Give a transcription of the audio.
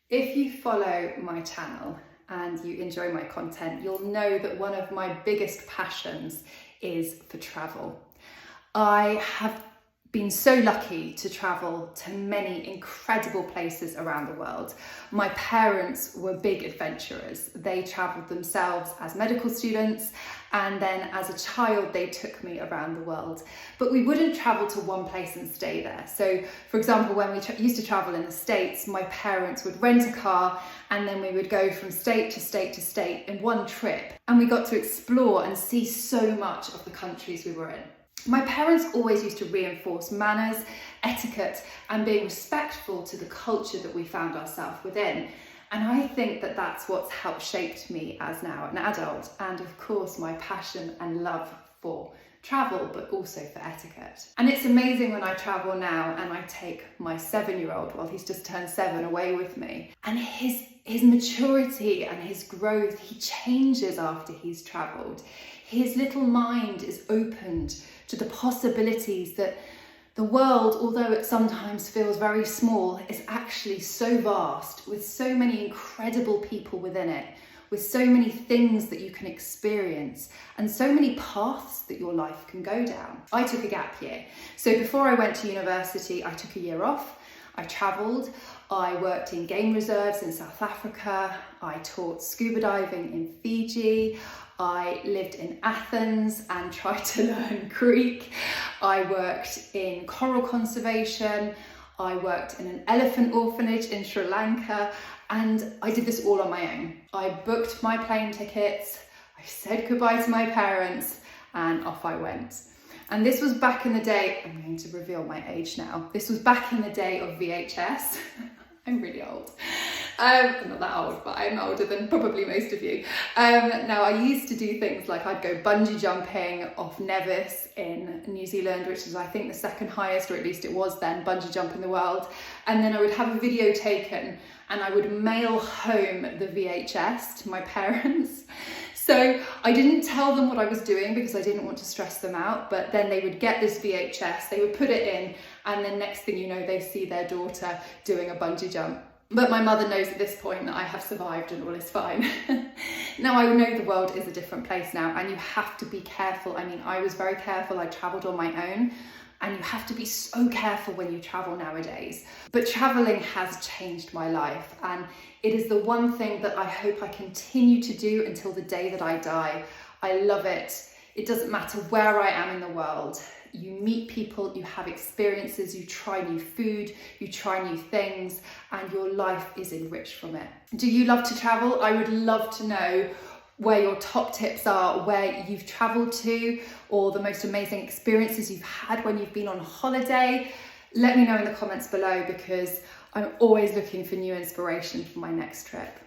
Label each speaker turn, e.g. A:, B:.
A: If you follow my channel and you enjoy my content, you'll know that one of my biggest passions is for travel. I have been so lucky to travel to many incredible places around the world. My parents were big adventurers. They travelled themselves as medical students, and then as a child they took me around the world. But we wouldn't travel to one place and stay there. So for example, when we used to travel in the States, my parents would rent a car and then we would go from state to state to state in one trip, and we got to explore and see so much of the countries we were in. My parents always used to reinforce manners, etiquette, and being respectful to the culture that we found ourselves within. And I think that that's what's helped shape me as now an adult, and of course my passion and love for travel, but also for etiquette. And it's amazing when I travel now and I take my 7-year-old, well, he's just turned 7, away with me, and his maturity and his growth, he changes after he's travelled. His little mind is opened to the possibilities that the world, although it sometimes feels very small, is actually so vast, with so many incredible people within it, with so many things that you can experience, and so many paths that your life can go down. I took a gap year. So before I went to university, I took a year off. I travelled. I worked in game reserves in South Africa. I taught scuba diving in Fiji. I lived in Athens and tried to learn Greek. I worked in coral conservation. I worked in an elephant orphanage in Sri Lanka, and I did this all on my own. I booked my plane tickets, I said goodbye to my parents, and off I went. And this was back in the day, I'm going to reveal my age now. This was back in the day of VHS. I'm really old. I'm not that old, but I'm older than probably most of you. Now, I used to do things like I'd go bungee jumping off Nevis in New Zealand, which is I think the second highest, or at least it was then, bungee jump in the world. And then I would have a video taken and I would mail home the VHS to my parents. So I didn't tell them what I was doing because I didn't want to stress them out, but then they would get this VHS, they would put it in, and then next thing you know, they see their daughter doing a bungee jump. But my mother knows at this point that I have survived and all is fine. Now I know the world is a different place now, and you have to be careful. I mean, I was very careful. I travelled on my own, and you have to be so careful when you travel nowadays. But travelling has changed my life, and it is the one thing that I hope I continue to do until the day that I die. I love it. It doesn't matter where I am in the world. You meet people, you have experiences, you try new food, you try new things, and your life is enriched from it. Do you love to travel? I would love to know where your top tips are, where you've travelled to, or the most amazing experiences you've had when you've been on holiday. Let me know in the comments below, because I'm always looking for new inspiration for my next trip.